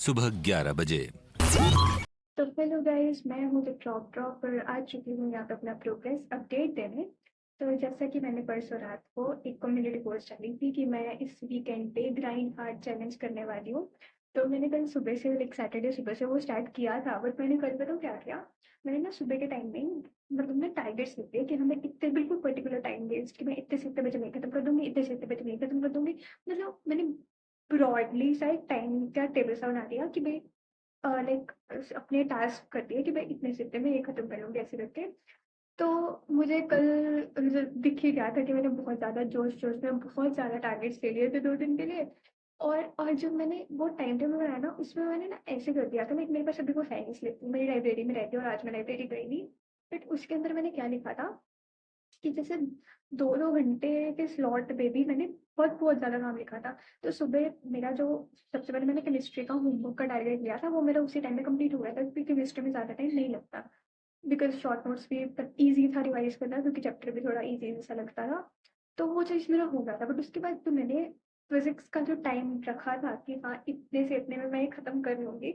सुबह 11 बजे। तो हेलो गाइस, मैं हूँ द ड्रॉप और आ चुकी हूँ यहाँ पे अपना प्रोग्रेस अपडेट देने। तो जैसा कि मैंने परसों रात को एक कम्युनिटी पोस्ट डाली थी कि मैं इस वीकेंड पे ग्राइंड हार्ड चैलेंज करने वाली हूँ। तो मैंने कल सुबह से लाइक सैटरडे सुबह से वो स्टार्ट किया था, बट मैंने कल बताऊँ क्या किया। मैंने ना सुबह के टाइम में मतलब मैं टारगेट्स लिखे कि हमें इतने बिल्कुल पर्टिकुलर टाइम वेस्ट कि मैं इतने से इतने बजे में खत्म कर दूंगी, इतने से इतने बजे में खत्म कर दूंगी। मतलब मैंने ब्रॉडली सा एक टाइम का टेबल सा बना दिया कि भाई लाइक अपने टास्क करती है कि मैं इतने से इतने में ये खत्म कर लूँगी ऐसे करके। तो मुझे कल रिज़ल्ट दिख ही गया था कि मैंने बहुत ज़्यादा जोश-जोश में बहुत ज़्यादा टारगेट्स ले लिए थे 2 दिन के लिए। और जब मैंने वो टाइम टेबल बनाया ना, उसमें मैंने ना ऐसे कर दिया था, लाइक मेरे पास अभी वो है नहीं स्लिप, मेरी लाइब्रेरी में रहती है और आज मैं लाइब्रेरी गई नहीं। बट उसके अंदर मैंने क्या लिखा था कि जैसे 2-2 घंटे के स्लॉट पे भी मैंने बहुत-बहुत ज़्यादा काम लिखा था। तो सुबह मेरा जो सबसे पहले मैंने केमिस्ट्री का होमवर्क का टारगेट लिया था, वो मेरा उसी टाइम में कंप्लीट हो गया था क्योंकि केमिस्ट्री में ज़्यादा टाइम नहीं लगता। बिकॉज़ शॉर्ट नोट्स भी ईज़ी था रिवाइज़ करना क्योंकि चैप्टर भी थोड़ा ईज़ी सा लगता था। तो वो चीज़ मेरा हो गया था, बट उसके बाद जो मैंने फिज़िक्स का जो टाइम रखा था कि हाँ, इतने से इतने में मैं ये खत्म कर लूँगी,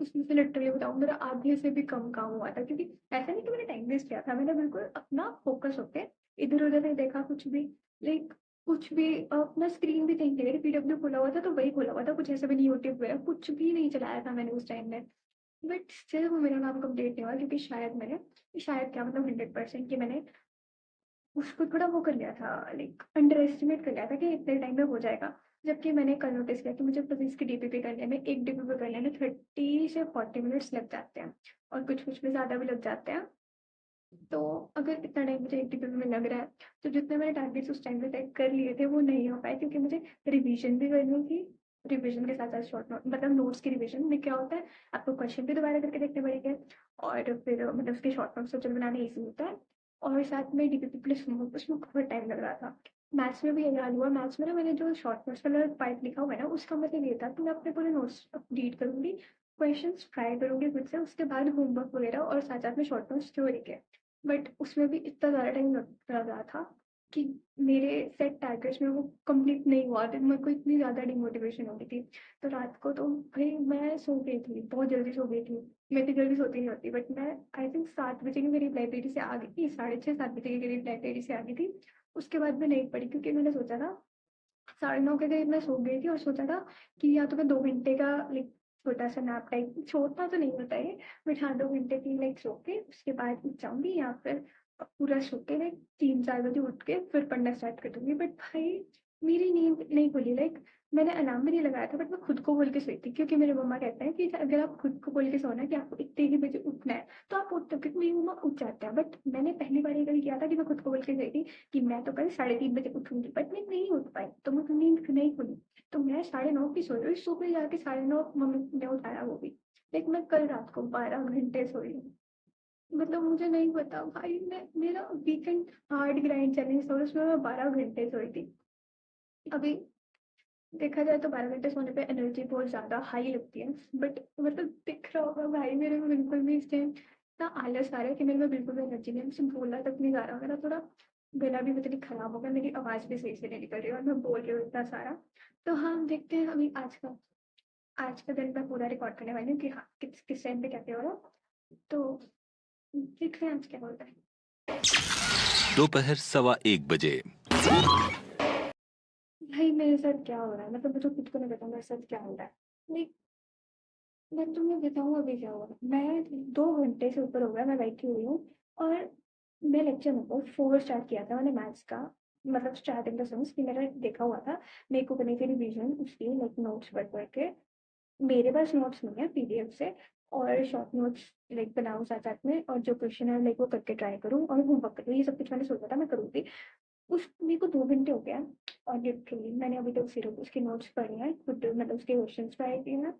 उसमें से लिटरली बताऊँ मेरा आधे से भी कम काम हुआ था क्योंकि ऐसा नहीं कि मैंने टाइम वेस्ट किया था, मैंने बिल्कुल अपना फ़ोकस होके इधर-उधर नहीं देखा कुछ भी, लाइक कुछ भी अपना स्क्रीन भी नहीं मेरे पीडब्ल्यू खोला हुआ था तो वही खोला हुआ था, कुछ ऐसा भी नहीं यूट्यूब वगैरह कुछ भी नहीं चलाया था मैंने उस टाइम में। बट स्टिल वो मेरा काम कंप्लीट नहीं हुआ क्योंकि शायद क्या मतलब 100% कि मैंने उसको थोड़ा वो कर लिया था, लाइक अंडर एस्टिमेट कर लिया था कि इतने टाइम में हो जाएगा। जबकि मैंने कल नोटिस किया कि मुझे फिज़िक्स की डीपीपी करने में, एक डीपीपी करने में 30 से 40 मिनट्स लग जाते हैं और कुछ-कुछ में ज़्यादा भी लग जाते हैं। तो अगर इतना टाइम मुझे एक डीपीपी में लग रहा है, तो जितने मैंने टारगेट्स उस टाइम पे सेट कर लिए थे, वो नहीं हो पाए क्योंकि मुझे रिवीज़न भी करनी थी। रिवीज़न के साथ-साथ शॉर्ट नोट मतलब नोट्स की रिवीज़न में क्या होता है, आपको क्वेश्चन भी दोबारा करके देखने पड़ेंगे और फिर मतलब उसके शॉर्ट नोट्स तो चलो बनाने ईज़ी होता है और साथ में डीपीपी प्लस होमवर्क उसमें बहुत टाइम लग रहा था। मैथ्स में भी यही हाल हुआ, मैथ्स में ना मैंने जो शॉर्ट नोट्स वाला पार्ट लिखा हुआ है ना, उसका मतलब ये था कि मैं अपने पूरे नोट्स रीड करूँगी, क्वेश्चन्स ट्राई करूँगी खुद से, उसके बाद होमवर्क वगैरह और साथ-साथ में शॉर्ट नोट्स थ्योरी के। बट उसमें भी इतना ज़्यादा टाइम लग रहा था कि मेरे सेट टारगेट्स में वो कंप्लीट नहीं हुआ, तो मेरे को इतनी ज़्यादा डिमोटिवेशन हो गई थी। तो रात को तो भई मैं सो गई थी, बहुत जल्दी सो गई थी। मैं इतनी जल्दी सोती नहीं होती, बट मैं आई थिंक 7 बजे के करीब लाइब्रेरी से आ गई थी, साढ़े 6-7 बजे के करीब लाइब्रेरी से आ गई थी। उसके बाद मैं नहीं पढ़ी क्योंकि मैंने सोचा था, साढ़े 9 के करीब मैं सो गई थी और सोचा था कि या तो मैं 2 घंटे का लाइक छोटा-सा नैप टाइप, छोटा तो नहीं होता ये, बट हाँ 2 घंटे की लाइक सो के उसके बाद उठ जाऊँगी या फिर पूरा सो के लाइक 3-4 बजे उठ के फिर पढ़ना स्टार्ट कर दूँगी। बट भाई मेरी नींद नहीं खुली, लाइक मैंने अलार्म भी नहीं लगाया था बट मैं खुद को बोल के सोई थी क्योंकि मेरे मम्मा कहते हैं कि अगर आप खुद को बोल के सोओ ना कि आपको इतने ही बजे उठना है, तो आप उठते हो क्योंकि मेरी मम्मा उठ जाते हैं। बट मैंने पहली बार ये कभी किया था कि मैं खुद को बोल के सोई थी कि मैं तो कल 3:30 बजे उठूँगी, बट मैं नहीं उठ पाई, तो मुझे नींद नहीं खुली। तो मैं 9:30 की सोई हुई, सुबह जाके 9:30 मम्मी ने उठाया वो भी। लाइक मैं कल रात को 12 घंटे सोई हूँ। मतलब मुझे नहीं पता भाई, मैं मेरा वीकेंड हार्ड ग्राइंड चैलेंज था और उसमें मैं 12 घंटे सोई थी। अभी देखा जाए तो 12 घंटे सोने पे एनर्जी बहुत ज़्यादा हाई लगती है, बट मतलब दिख रहा होगा भाई मेरे में बिल्कुल भी इस टाइम इतना आलस आ रहा है कि मेरे में बिल्कुल भी एनर्जी नहीं है, मुझसे बोला तक नहीं जा रहा, मेरा थोड़ा गला भी पता नहीं खराब हो गया, मेरी आवाज़ भी सही से नहीं निकल रही है और मैं बोल रही हूँ इतना सारा। तो हाँ, देखते हैं अभी आज का दिन मैं पूरा रिकॉर्ड करने वाली हूँ कि हाँ, किस किस टाइम पे क्या-क्या हो रहा है। तो देखते हैं आज क्या होता है। दोपहर 1:15 बजे। भाई मेरे साथ क्या हो रहा है? मतलब मुझे खुद को नहीं पता मेरे साथ क्या हो रहा है। लाइक मैं तुम्हें बताऊँ अभी क्या हुआ। मैं 2 घंटे से ऊपर हो गया मैं बैठी हुई हूँ और मैं लेक्चर नंबर 4 स्टार्ट किया था मैंने मैथ्स का। मतलब स्टार्ट इन द सेंस कि मैंने देखा हुआ था, मेरे को करनी थी रिवीजन उसकी लाइक नोट्स पढ़-पढ़ के। मेरे पास नोट्स नहीं है पीडीएफ से और शॉर्ट नोट्स लाइक बनाऊँ साथ-साथ में और जो क्वेश्चन है लाइक वो करके ट्राई करूँ और होमवर्क करूँ। ये सब कुछ मैंने सोचा था मैं करूँगी। उस मेरे को 2 घंटे हो गए हैं और लिटरली मैंने अभी तक सिर्फ़ उसके नोट्स पढ़े हैं, खुद मतलब उसके क्वेश्चन्स ट्राई किए हैं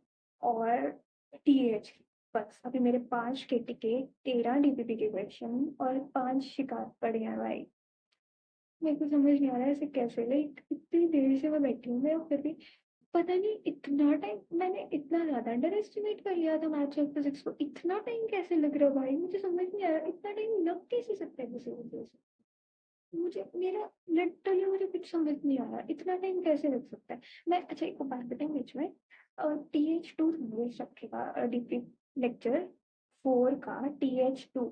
और टीएच बस। अभी मेरे 5 केटी के 13 डीपीपी के क्वेश्चन और 5 शिकायत पड़े हैं भाई। मेरे को समझ नहीं आ रहा है ऐसे कैसे, लाइक इतनी देर से मैं बैठी हूँ मैं और फिर भी पता नहीं इतना टाइम मैंने इतना ज़्यादा अंडर एस्टिमेट कर लिया था मैथ्स और फिज़िक्स को। इतना टाइम कैसे लग रहा है भाई? मुझे समझ नहीं आ रहा, इतना टाइम लग कैसे सकता है किसी भी चीज़ में? मुझे मेरा लिटरली मुझे कुछ समझ नहीं आ रहा, इतना टाइम कैसे लग सकता है? मैं अच्छा एक बात बताऊँ बीच में, TH2 इंग्लिश रखेगा डीपी लेक्चर 4 का TH2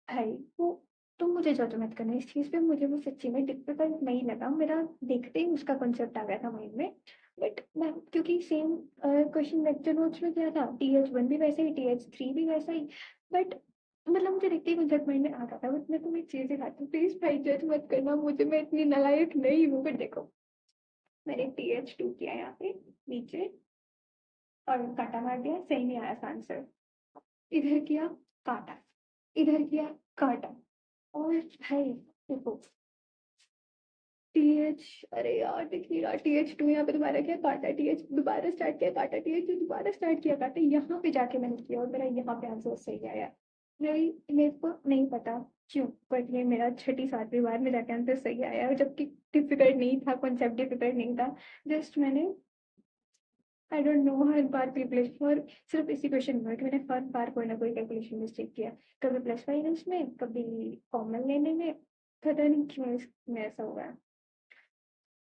भाई वो, तो मुझे जज मत करना इस चीज़ पे, मुझे वो सच्ची में डिफिकल्ट नहीं लगा, मेरा देखते ही उसका कॉन्सेप्ट आ गया था माइंड में। बट मैं क्योंकि सेम क्वेश्चन लेक्चर नोट्स में क्या था, TH1 भी वैसा ही, TH3 भी वैसा ही, बट मतलब मुझे देखते ही कॉन्सेप्ट माइंड में आ रहा था। बट मैं तुम्हें एक चीज़ दिखाती हूँ, प्लीज़ भाई जज मत करना मुझे, मैं इतनी नालायक नहीं हूँ। बट देखो, मैंने TH2 किया यहाँ पे नीचे और काटा मार दिया, सही नहीं आया आंसर। इधर किया, काटा, इधर किया, काटा, और भाई देखो TH, अरे यार दिख नहीं रहा, TH2 यहाँ पे दोबारा किया, काटा, TH दोबारा स्टार्ट किया, काटा, TH दोबारा स्टार्ट किया, काटा, यहाँ पे जाके मैंने किया और मेरा यहाँ पे आंसर सही आया। मेरी मेरे को नहीं पता क्यों, बट ये मेरा छठी सातवीं बार में जाके आंसर सही आया, और जबकि डिफिकल्ट नहीं था, कॉन्सेप्ट डिफिकल्ट नहीं था, जस्ट मैंने I don't know her bar calculation, और सिर्फ इसी क्वेश्चन में कि मैंने हर बार कोई ना कोई कैलकुलेशन मिस्टेक किया, कभी प्लस माइनस में, कभी कॉमन लेने में, पता नहीं क्यों इसमें ऐसा हुआ है।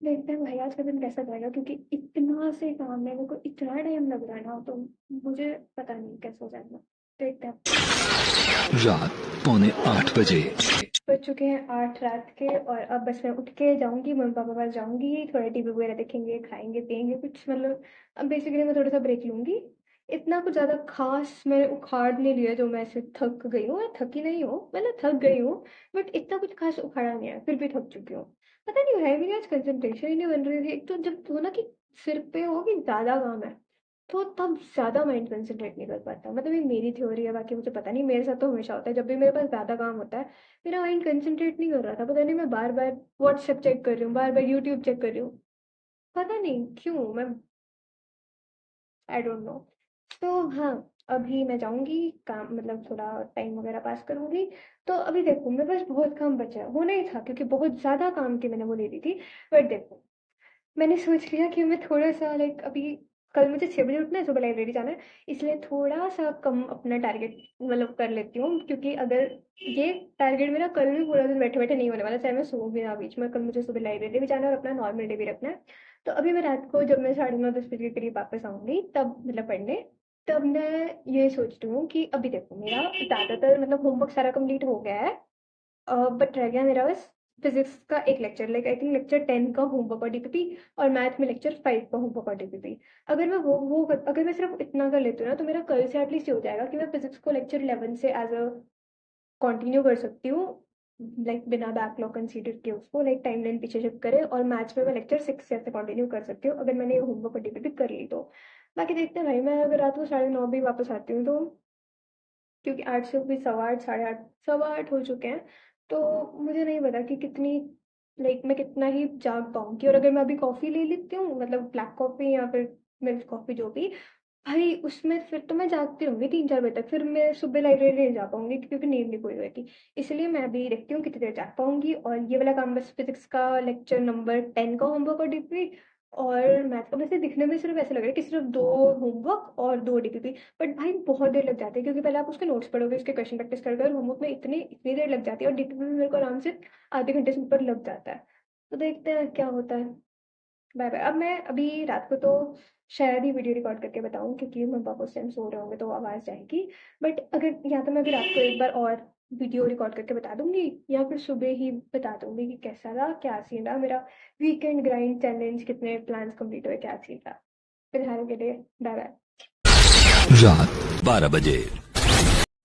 देखते हैं भाई आज का दिन कैसा जाएगा, क्योंकि इतना से काम है, मेरे को इतना टाइम लग रहा है ना, तो मुझे पता नहीं कैसा हो जाएगा। देखते हैं। रात 7:45 बजे। बज चुके हैं 8 रात के, और अब बस मैं उठ के जाऊंगी, मम्मी पापा पास जाऊंगी, थोड़ा टीवी वगैरह देखेंगे, खाएंगे पियेंगे कुछ, मतलब अब बेसिकली मैं थोड़ा सा ब्रेक लूंगी। इतना कुछ ज्यादा खास मैंने उखाड़ नहीं लिया जो मैं ऐसे थक गई हूँ, मैं थकी नहीं हूँ, मतलब थक गई हूँ, बट इतना कुछ खास उखाड़ा नहीं है, फिर भी थक चुकी हूँ। पता नहीं है, मेरी आज कंसंट्रेशन ही नहीं बन रही थी। एक तो जब हो ना कि सिर पे हो कि ज्यादा काम है, तो तब ज़्यादा माइंड कंसंट्रेट नहीं कर पाता, मतलब ये मेरी थ्योरी है, बाकी मुझे पता नहीं, मेरे साथ तो हमेशा होता है, जब भी मेरे पास ज़्यादा काम होता है मेरा माइंड कंसंट्रेट नहीं कर रहा था, पता नहीं, मैं बार बार व्हाट्सएप चेक कर रही हूँ, बार बार यूट्यूब चेक कर रही हूँ, पता नहीं क्यों, मैं आई डोंट नो। तो हाँ, अभी मैं जाऊंगी काम, मतलब थोड़ा टाइम वगैरह पास करूंगी। तो अभी देखो मेरे पास बहुत काम बचा है, वो नहीं था क्योंकि बहुत ज़्यादा काम की मैंने वो ले ली थी। बट देखो, मैंने सोच लिया कि मैं थोड़ा-सा लाइक अभी कल मुझे 6 बजे उठना है, सुबह लाइब्रेरी जाना है, इसलिए थोड़ा-सा कम अपना टारगेट मतलब कर लेती हूँ, क्योंकि अगर ये टारगेट मेरा कल भी पूरा दिन बैठे-बैठे नहीं होने वाला, चाहे मैं सोऊँ भी ना बीच में, कल मुझे सुबह लाइब्रेरी भी जाना है और अपना नॉर्मल डे भी रखना है। तो अभी मैं रात को जब मैं 9:30-10 बजे के करीब वापस आऊँगी, तब मतलब पढ़ने, तब मैं ये सोचती हूँ कि अभी देखो मेरा ज़्यादातर मतलब होमवर्क सारा कंप्लीट हो गया है। बट रह गया मेरा बस फिजिक्स का एक lecture, like I think lecture 10 का होमवर्क और डीपीपी, और मैथ में लेक्चर 5 का होमवर्क और डीपीपी। अगर मैं अगर मैं सिर्फ इतना कर लेती हूँ ना, तो मेरा कल से एटलीस्ट ये हो जाएगा कि मैं फिजिक्स को लेक्चर 11 से एज अ कंटिन्यू कर सकती हूँ, लाइक बिना बैकलॉग कंसीडर किए उसको, लाइक टाइमलाइन पीछे शिफ्ट करे, और मैथ्स में मैं लेक्चर 6 से ऐसे कंटिन्यू कर सकती हूँ अगर मैंने ये होमवर्क और डीपीपी कर ली तो। बाकी देखते हैं भाई, मैं अगर रात को 9:30 भी वापस आती हूँ तो, क्योंकि 8 से भी 8:15 8:30 8:15 हो चुके हैं, तो मुझे नहीं पता कि कितनी लाइक मैं कितना ही जाग पाऊँगी, और अगर मैं अभी कॉफ़ी ले लेती हूँ, मतलब ब्लैक कॉफ़ी या फिर मिल्क कॉफ़ी जो भी, भाई उसमें फिर तो मैं जागती रहूँगी 3-4 बजे तक, फिर मैं सुबह लाइब्रेरी नहीं जा पाऊँगी क्योंकि नींद नहीं पूरी हुई थी। इसलिए मैं अभी देखती हूँ कितनी देर जाग पाऊँगी, और ये वाला काम बस फिज़िक्स का लेक्चर नंबर 10 का होमवर्क और डीपी, और मैथ का वैसे दिखने में सिर्फ़ ऐसा लग रहा है कि सिर्फ़ 2 होमवर्क और 2 डीपीपी। बट भाई बहुत देर लग जाती है, क्योंकि पहले आप उसके नोट्स पढ़ोगे, उसके क्वेश्चन प्रैक्टिस करोगे, और होमवर्क में इतनी देर लग जाती है, और डीपीपी में मेरे को आराम से आधे घंटे से ऊपर लग जाता है। तो देखते हैं क्या होता है। Bye bye. अब मैं अभी रात को तो शायद ही वीडियो रिकॉर्ड करके बताऊँ, क्योंकि मम्मी पापा उस टाइम सो रहे होंगे तो आवाज़ जाएगी। बट अगर या तो मैं अभी रात को एक बार और वीडियो रिकॉर्ड करके बता दूंगी, या फिर सुबह ही बता दूंगी कि कैसा रहा, क्या सीन रहा मेरा, वीकेंड ग्राइंड चैलेंज, कितने प्लान्स कंप्लीट हुए, क्या सीन रहा। फिलहाल के लिए बाय बाय। रात 12 बजे।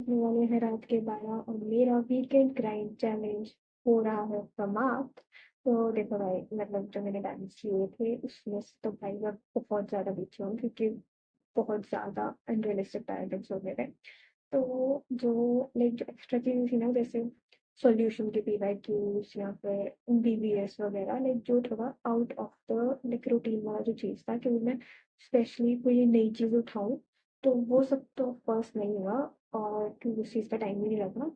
होने वाले हैं रात के 12, और मेरा वीकेंड ग्राइंड चैलेंज हो रहा है समाप्त। तो देखो भाई, मतलब जो मैंने डांस किए थे उसमें से तो भाई मैं बहुत ज़्यादा पीछे हूँ, क्योंकि बहुत ज़्यादा अनरियलिस्टिक टारगेट्स हो मेरे। तो जो लाइक जो एक्स्ट्रा चीज़ें थी ना, जैसे सॉल्यूशन के पीवाईक्यूज या फिर बीबीएस वगैरह, लाइक जो थोड़ा out of the like routine वाला जो चीज़ था कि मैं स्पेशली कोई नई चीज़ उठाऊँ, तो वो सब तो ऑफकोर्स नहीं हुआ, और क्योंकि उस चीज़ का टाइम भी नहीं लगा।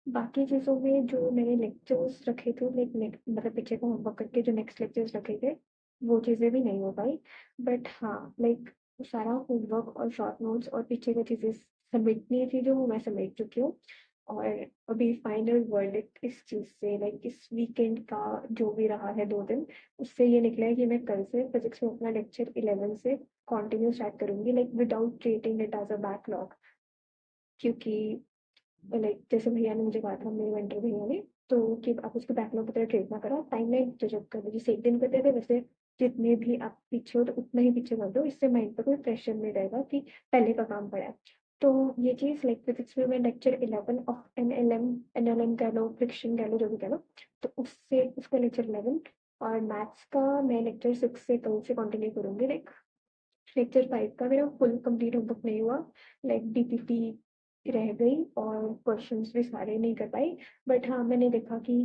बाकी चीज़ों में जो मैंने लेक्चर्स रखे थे, लाइक मतलब पीछे का होमवर्क करके जो नेक्स्ट लेक्चर्स रखे थे, वो चीज़ें भी नहीं हो पाई। बट हाँ, लाइक सारा होमवर्क और शॉर्ट नोट्स और पीछे की चीज़ें सबमिटनी थी जो मैं सबमिट चुकी हूँ। और अभी फाइनल वर्डिक्ट इस चीज़ से लाइक इस वीकेंड का जो भी रहा है 2 दिन, उससे ये निकला है कि मैं कल से फिज़िक्स में अपना लेक्चर 11 से कंटिन्यू स्टार्ट करूँगी like without treating it as a backlog. क्योंकि लाइक जैसे भैया ने मुझे कहा था, मेरे मेंटर भैया ने, तो कि आप उसको बैकलॉग की तरह ट्रीट ना करो, टाइमलाइन जजब कर लो। जैसे 1 दिन करते थे वैसे जितने भी आप पीछे हो तो उतना ही पीछे कर दो। इससे माइंड पे कोई प्रेशर नहीं रहेगा कि पहले का काम पड़ा है। तो ये चीज़ लाइक फिज़िक्स में मैं लेक्चर 11 ऑफ एनएलएम कह लो, फ्रिक्शन कह लो, जो भी कह लो, तो उससे उसका लेक्चर 11 और मैथ्स का मैं लेक्चर 6 से कल से कंटिन्यू करूँगी। लाइक लेक्चर 5 का मेरा फुल कंप्लीट होमवर्क नहीं हुआ, लाइक डीपीटी रह गई और क्वेश्चंस भी सारे नहीं कर पाई। बट हाँ, मैंने देखा कि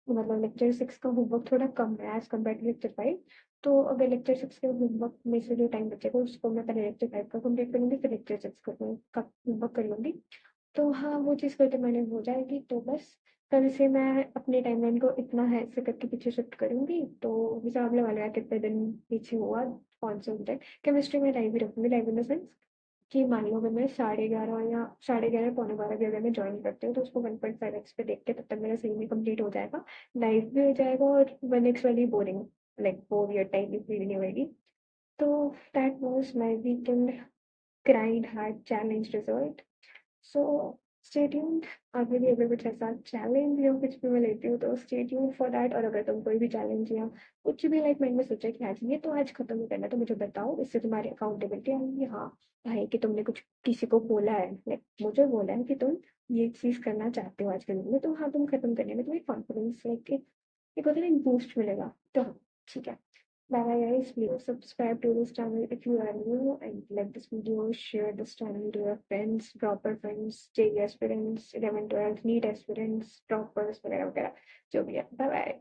मतलब लेक्चर 6 का होमवर्क थोड़ा कम है एज़ कम्पेयर टू लेक्चर 5। तो अगर लेक्चर 6 के होमवर्क में से जो टाइम बचेगा उसको मैं पहले लेक्चर 5 का कंप्लीट करूँगी, फिर लेक्चर 6 का होमवर्क कर लूँगी। तो हाँ, वो चीज़ करके मैनेज हो जाएगी। तो बस कल से मैं अपनी टाइमलाइन को इतना है ऐसे करके पीछे शिफ्ट करूँगी। तो हिसाब लगा लिया कितने दिन पीछे हुआ, कौन से सब्जेक्ट। केमिस्ट्री में लाइव ही रखूँगी, लाइव इन द सेंस कि मान लो अगर मैं 11:30 या 11:30 पौने 12 भी अगर मैं जॉइन करती हूँ तो उसको 1.5x पे देख के तब तक मेरा सही में कंप्लीट हो जाएगा, लाइव भी हो जाएगा और 1x वाली बोरिंग लाइक बोरियत टाइप भी फील नहीं होएगी। तो that was my weekend grind hard challenge result. So stay tuned. आगे भी अगर कुछ ऐसा चैलेंज या कुछ भी मैं लेती हूँ तो स्टे ट्यून्ड फॉर दैट। और अगर तुम कोई भी चैलेंज या कुछ भी लाइक माइंड में सोचा कि आज ये तो आज खत्म ही करना है, तो मुझे बताओ, इससे तुम्हारी अकाउंटेबिलिटी आएगी। हाँ भाई, कि तुमने कुछ किसी को बोला है, लाइक मुझे बोला है कि तुम ये चीज़ करना चाहते हो आज के दिन में, तो हाँ तुम खत्म करने में तुम्हें कॉन्फिडेंस लाइक एक होता है ना, बूस्ट मिलेगा। तो हाँ, ठीक है। Bye bye guys, please subscribe to this channel if you are new and like this video, share this channel to your friends, dropper friends, JE aspirants, 11th 12th NEET aspirants, droppers वगैरह वगैरह जो भी है। Bye bye.